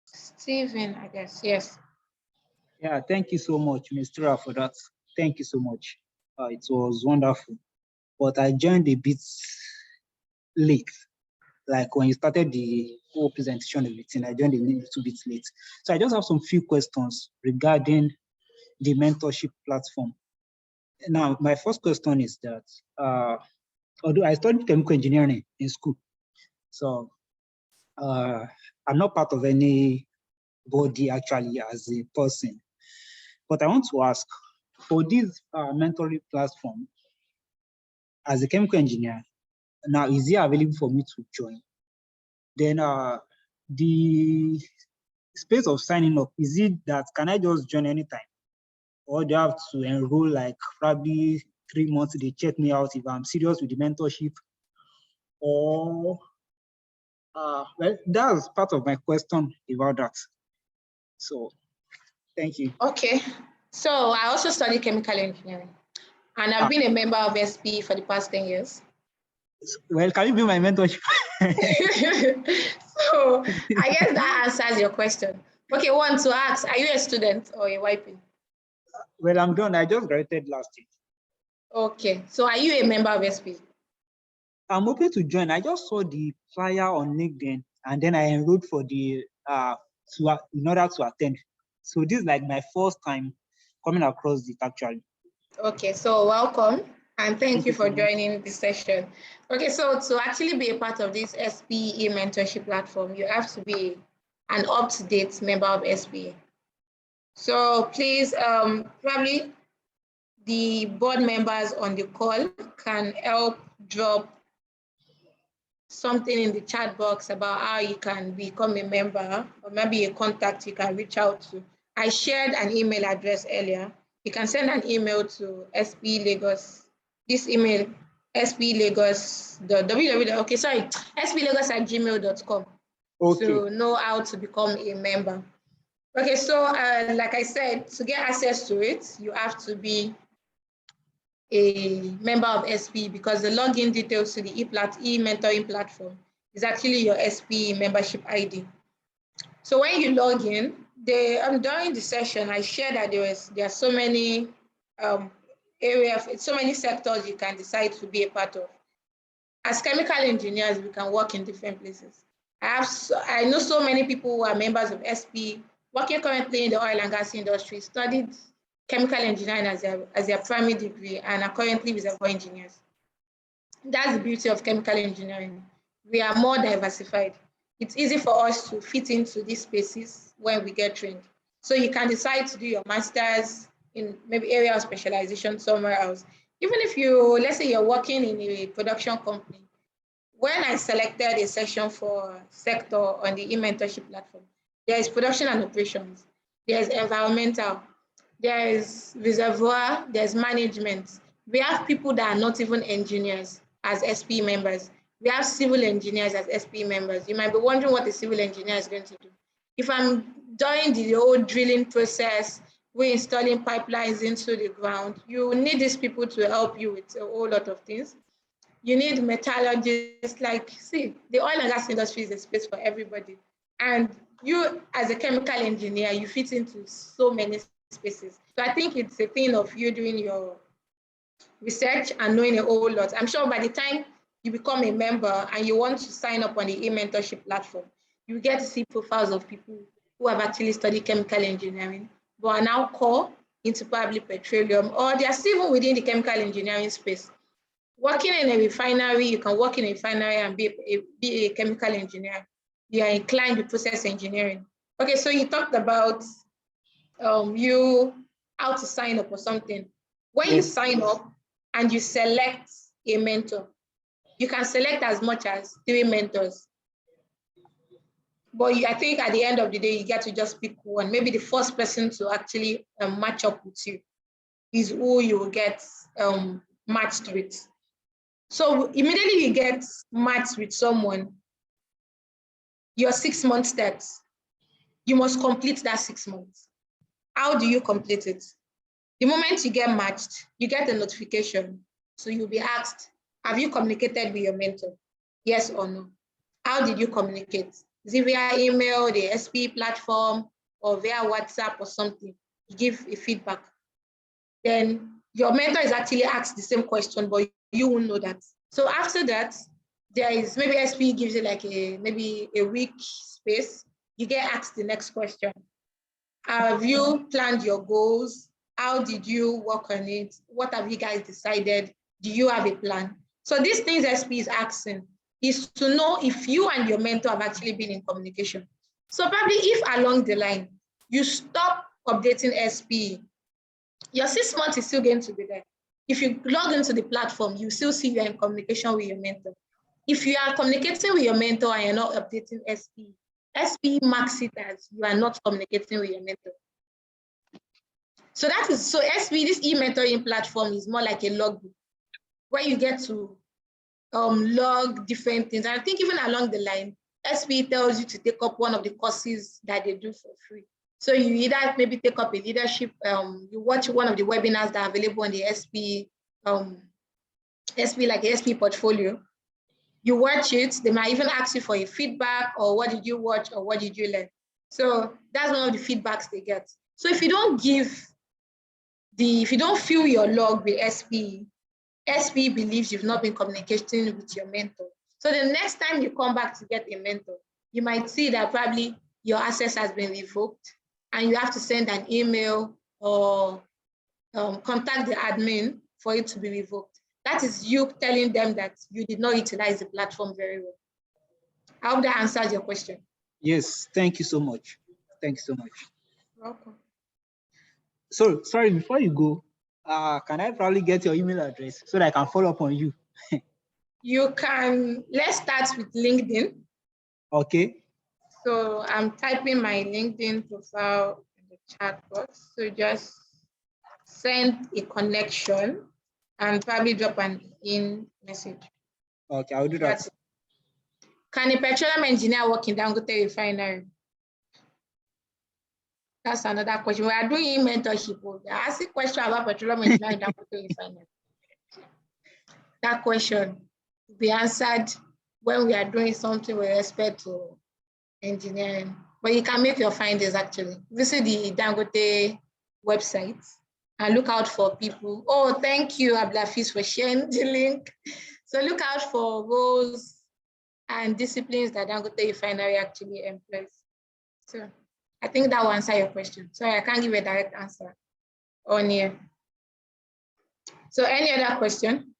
Stephen, I guess, yes. Yeah, thank you so much, Mr. for that. Thank you so much. It was wonderful. But I joined a bit late. Like when you started the whole presentation of everything, I joined a little bit late. So I just have some few questions regarding the mentorship platform. Now, my first question is that, although I studied chemical engineering in school, so I'm not part of any body actually as a person. But I want to ask, for this mentoring platform, as a chemical engineer, now is it available for me to join? Then the space of signing up, is it that can I just join anytime? Or do I have to enroll like probably 3 months, they check me out if I'm serious with the mentorship? Or, well, that's part of my question about that. So, thank you. Okay. So I also studied chemical engineering and I've been a member of SPE for the past 10 years. Well, can you be my mentorship? So I guess that answers your question. Okay, one to ask, are you a student or a YP? Well, I'm done. I just graduated last year. Okay, so are you a member of SPE? I'm open to join. I just saw the flyer on LinkedIn and then I enrolled for the in order to attend. So this is like my first time coming across it actually. Okay, so welcome and thank you for so joining this session. Okay, so to actually be a part of this SPE mentorship platform, you have to be an up-to-date member of SPE. So please, probably the board members on the call can help drop something in the chat box about how you can become a member or maybe a contact you can reach out to. I shared an email address earlier. You can send an email to SPE Lagos. This email, spelagos@gmail.com to know how to become a member. Okay, so like I said, to get access to it, you have to be a member of SPE because the login details to the e-mentoring platform is actually your SPE membership ID. So when you log in, during the session, I shared that there are so many areas, so many sectors you can decide to be a part of. As chemical engineers, we can work in different places. I know so many people who are members of SPE, working currently in the oil and gas industry, studied chemical engineering as their primary degree and are currently reservoir engineers. That's the beauty of chemical engineering. We are more diversified. it's easy for us to fit into these spaces when we get trained. So you can decide to do your master's in maybe area of specialization somewhere else. Even if you, let's say you're working in a production company, when I selected a section for sector on the e-mentorship platform, there is production and operations, there's environmental, there is reservoir, there's management. We have people that are not even engineers as SPE members. We have civil engineers as SPE members. You might be wondering what a civil engineer is going to do. If I'm doing the whole drilling process, we're installing pipelines into the ground, you need these people to help you with a whole lot of things. You need metallurgists, like, see, the oil and gas industry is a space for everybody. And you, as a chemical engineer, you fit into so many spaces. So I think it's a thing of you doing your research and knowing a whole lot. I'm sure by the time you become a member and you want to sign up on the e-mentorship platform, you get to see profiles of people who have actually studied chemical engineering, but are now core into probably petroleum, or they are still within the chemical engineering space. Working in a refinery, you can work in a refinery and be a chemical engineer. You are inclined to process engineering. Okay, so you talked about how to sign up or something. When you sign up and you select a mentor, you can select as much as 3 mentors. But I think at the end of the day, you get to just pick one. Maybe the first person to actually match up with you is who you will get matched with. So immediately you get matched with someone, your 6-month steps, you must complete that 6 months. How do you complete it? The moment you get matched, you get a notification. So you'll be asked, have you communicated with your mentor? Yes or no? How did you communicate? Is it via email, the SPE platform, or via WhatsApp or something? You give a feedback. Then your mentor is actually asked the same question, but you won't know that. So after that, there is maybe SPE gives you like maybe a week space. You get asked the next question. Have you planned your goals? How did you work on it? What have you guys decided? Do you have a plan? So these things SPE is asking is to know if you and your mentor have actually been in communication. So probably if along the line, you stop updating SPE, your 6 months is still going to be there. If you log into the platform, you still see you're in communication with your mentor. If you are communicating with your mentor and you're not updating SPE, SPE marks it as you are not communicating with your mentor. So that is, so SPE, this e-mentoring platform is more like a logbook where you get to log different things. And I think even along the line, SPE tells you to take up one of the courses that they do for free. So you either maybe take up a leadership, you watch one of the webinars that are available on the SPE, like the SPE portfolio. You watch it, they might even ask you for a feedback or what did you watch or what did you learn? So that's one of the feedbacks they get. So if you don't fill your log with SPE, SPE believes you've not been communicating with your mentor. So the next time you come back to get a mentor, you might see that probably your access has been revoked and you have to send an email or contact the admin for it to be revoked. That is you telling them that you did not utilize the platform very well. I hope that answers your question. Yes, thank you so much. Thank you so much. Welcome. So sorry, before you go, can I probably get your email address so that I can follow up on you? You can, let's start with LinkedIn. Okay. So I'm typing my LinkedIn profile in the chat box. So just send a connection and probably drop an in message. Okay, I'll do that. Can a petroleum engineer work in Dangote refinery? That's another question. We are doing mentorship. We are asking questions about petroleum engineering in Dangote refinery. That question will be answered when we are doing something with respect to engineering. But you can make your findings actually. Visit the Dangote website and look out for people. Oh, thank you, Abdulhafiz, for sharing the link. So look out for roles and disciplines that Dangote refinery actually employs. So I think that will answer your question. Sorry, I can't give a direct answer on here. So any other question?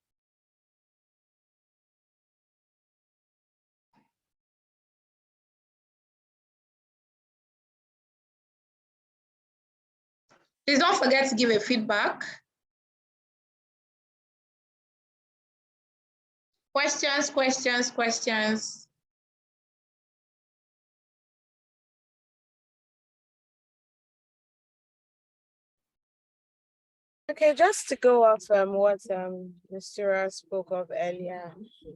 Please don't forget to give a feedback. Questions, questions, questions. Okay, just to go off what Mr. spoke of earlier.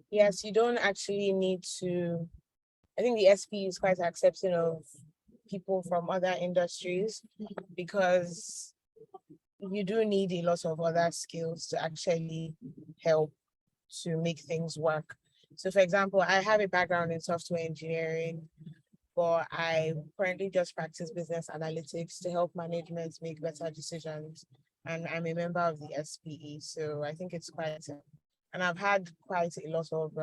Yes, you don't actually need to. I think the SPE is quite accepting of people from other industries because you do need a lot of other skills to actually help to make things work. So for example, I have a background in software engineering, but I currently just practice business analytics to help management make better decisions. And I'm a member of the SPE. So I think it's quite, and I've had quite a lot of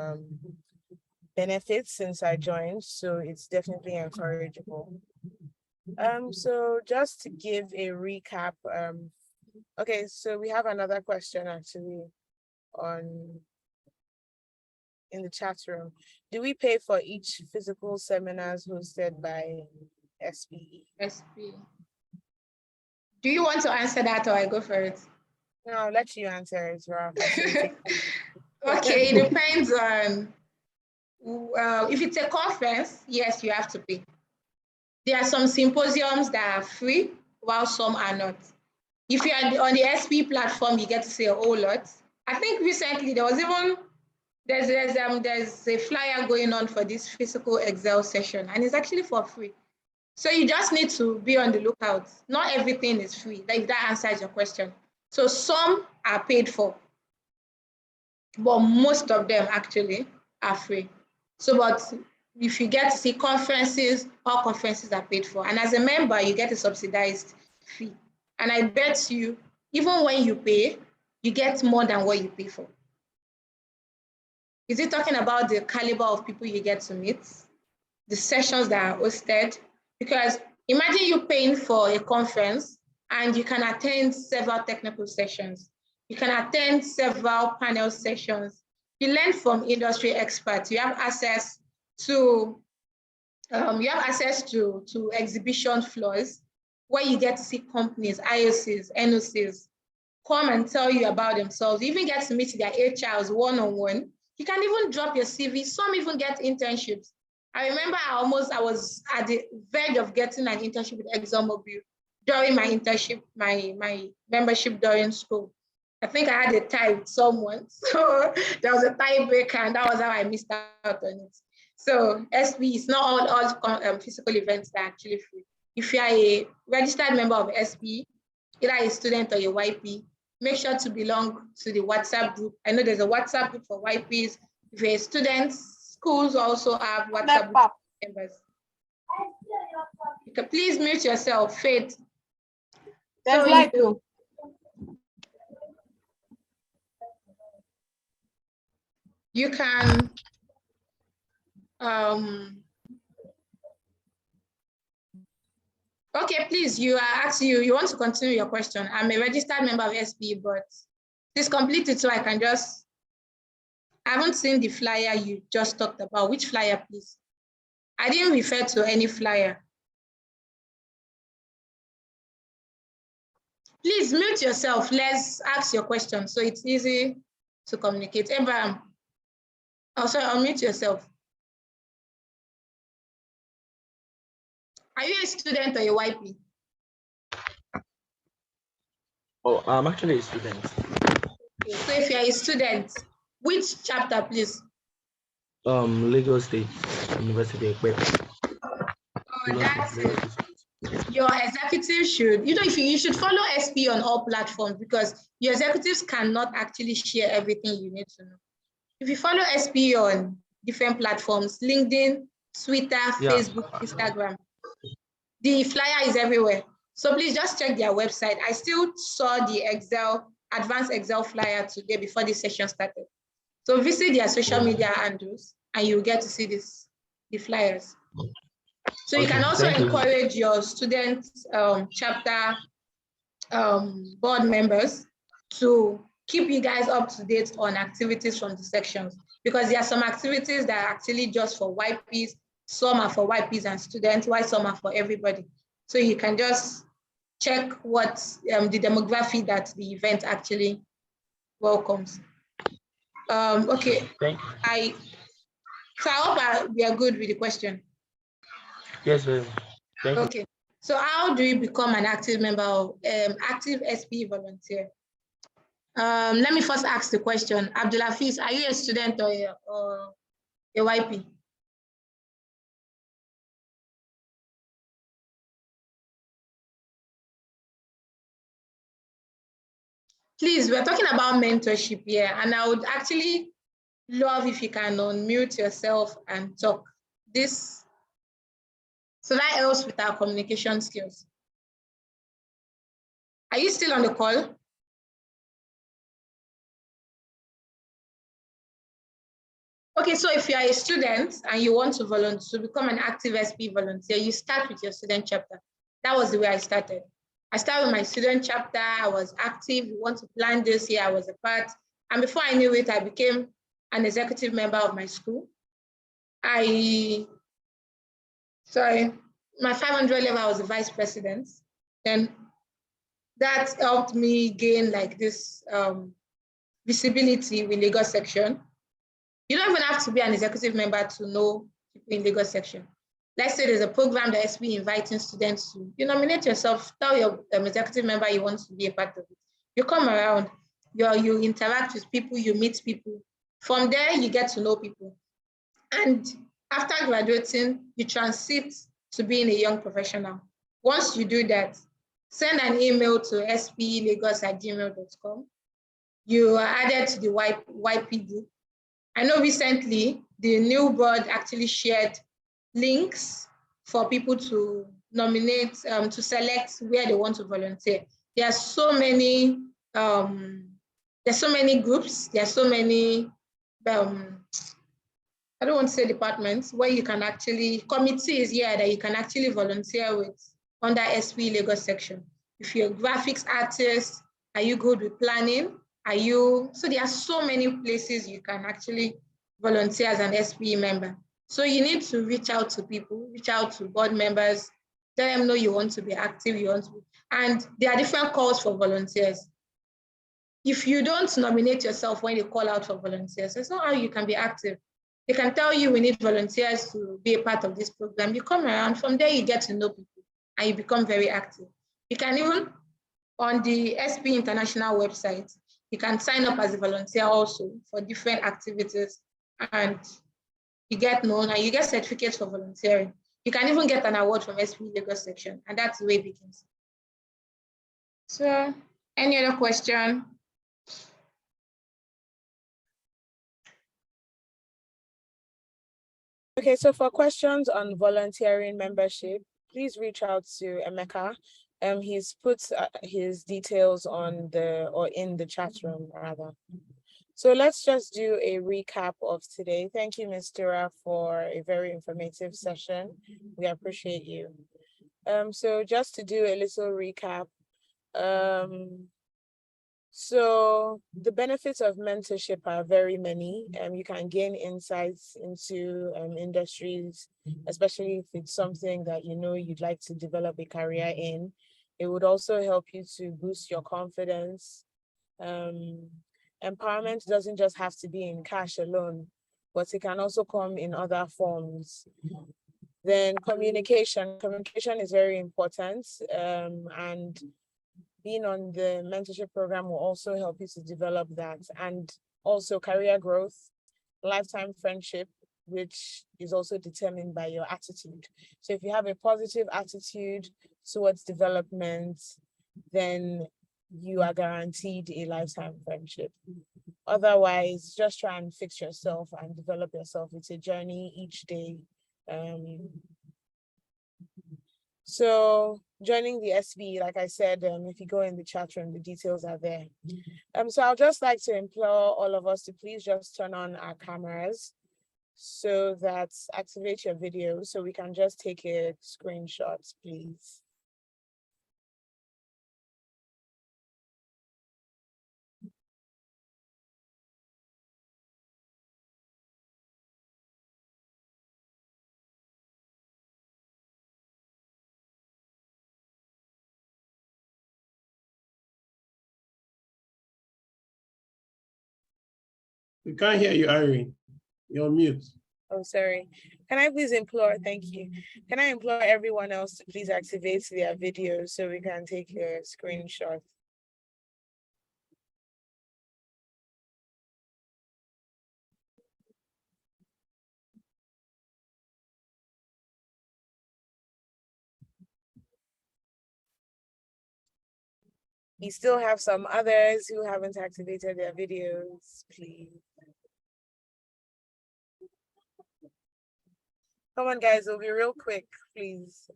benefits since I joined. So it's definitely encourageable. So just to give a recap, okay, so we have another question actually in the chat room. Do we pay for each physical seminars hosted by SPE? SPE. Do you want to answer that or I go for it? No, I'll let you answer it, Ralph. Okay, it depends on, if it's a conference, yes, you have to pay. There are some symposiums that are free, while some are not. If you are on the SPE platform, you get to see a whole lot. I think recently there was even, there's a flyer going on for this physical Excel session, and it's actually for free. So you just need to be on the lookout. Not everything is free, like that answers your question. So some are paid for, but most of them actually are free. So, but if you get to see conferences, all conferences are paid for. And as a member, you get a subsidized fee. And I bet you, even when you pay, you get more than what you pay for. Is it talking about the caliber of people you get to meet, the sessions that are hosted? Because imagine you paying for a conference and you can attend several technical sessions. You can attend several panel sessions. You learn from industry experts. You have access to exhibition floors where you get to see companies, IOCs, NOCs come and tell you about themselves. You even get to meet their HRs one-on-one. You can even drop your CV. Some even get internships. I remember I was at the verge of getting an internship with ExxonMobil during my internship, my membership during school. I think I had a tie with someone, so there was a tiebreaker, and that was how I missed out on it. So SPE is not all physical events that are actually free. If you are a registered member of SPE, either a student or a YP, make sure to belong to the WhatsApp group. I know there's a WhatsApp group for YPs. If you're a student, schools also have WhatsApp group members. You can please mute yourself, Faith. So you can okay, please, you want to continue your question. I'm a registered member of SPE, but please complete it so I can just, I haven't seen the flyer you just talked about. Which flyer, please? I didn't refer to any flyer. Please mute yourself. Let's ask your question so it's easy to communicate. Abraham, also unmute yourself. Are you a student or a YP? Oh, I'm actually a student. Okay, so if you're a student, which chapter, please? Lagos State University. Oh, that's it. Your executive should, if you should follow SPE on all platforms, because your executives cannot actually share everything you need to know. If you follow SPE on different platforms, LinkedIn, Twitter, Facebook, Instagram, the flyer is everywhere. So please just check their website. I still saw the advanced Excel flyer today before this session started. So visit their social media handles and you'll get to see the flyers. So you can also encourage your student chapter board members to keep you guys up to date on activities from the sections, because there are some activities that are actually just for YPs, some are for YPs and students, while some are for everybody. So you can just check what the demographic that the event actually welcomes. Okay, Thank so I hope we are good with the question. Yes, very much. Thank you. Okay, so how do you become an active member of active SPE volunteer? Let me first ask the question. Abdulafiz, are you a student or a YP? Please, we're talking about mentorship here, and I would actually love if you can unmute yourself and talk. So that helps with our communication skills. Are you still on the call? Okay, so if you are a student and you want to volunteer, to become an active SP volunteer, you start with your student chapter. That was the way I started. I started with my student chapter. I was active. We want to plan this year. I was a part. And before I knew it, I became an executive member of my school. My 500 level, I was the vice president. Then that helped me gain like this visibility with Lagos section. You don't even have to be an executive member to know people in Lagos section. Let's say there's a program that SPE inviting students to, you nominate yourself, tell your executive member you want to be a part of it. You come around, you interact with people, you meet people. From there, you get to know people. And after graduating, you transit to being a young professional. Once you do that, send an email to spelagos@gmail.com. You are added to the YP group. I know recently the new board actually shared links for people to nominate, to select where they want to volunteer. There are so many groups, there are so many, I don't want to say departments, where you can actually, committees, that you can actually volunteer with under SPE Lagos section. If you're a graphics artist, are you good with planning? So there are so many places you can actually volunteer as an SPE member. So you need to reach out to people, reach out to board members, let them know you want to be active, and there are different calls for volunteers. If you don't nominate yourself when they call out for volunteers, that's not how you can be active. They can tell you we need volunteers to be a part of this program. You come around, from there you get to know people and you become very active. You can even, on the SPE International website, you can sign up as a volunteer also for different activities, and you get known and you get certificates for volunteering. You can even get an award from SPE Lagos section, and that's the way it begins. So, any other question? Okay, so for questions on volunteering membership, please reach out to Emeka. He's put his details in the chat room rather. So let's just do a recap of today. Thank you, Ms. Tura, for a very informative session. We appreciate you. So just to do a little recap, so the benefits of mentorship are very many. You can gain insights into industries, especially if it's something that you know you'd like to develop a career in. It would also help you to boost your confidence. Empowerment doesn't just have to be in cash alone, but it can also come in other forms. Then communication is very important, and being on the mentorship program will also help you to develop that. And also career growth, lifetime friendship, which is also determined by your attitude. So if you have a positive attitude towards development, then you are guaranteed a lifetime friendship. Otherwise, just try and fix yourself and develop yourself. It's a journey each day. So joining the SPE, like I said, if you go in the chat room, the details are there. So I'll just like to implore all of us to please just turn on our cameras so that activate your video so we can just take a screenshot, please. We can't hear you, Irene. You're on mute. Oh, sorry. Can I please implore, thank you. Can I implore everyone else to please activate their videos so we can take a screenshot? We still have some others who haven't activated their videos, please. Come on, guys, it'll be real quick, please.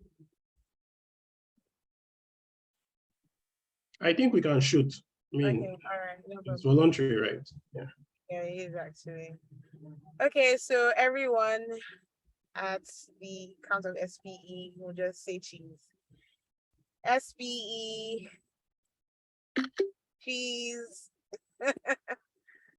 I think we can shoot. I mean, Okay, all right, no it's problem. voluntary, right? Yeah. Yeah, it is actually. Okay, so everyone at the count of SPE will just say cheese. SPE, cheese.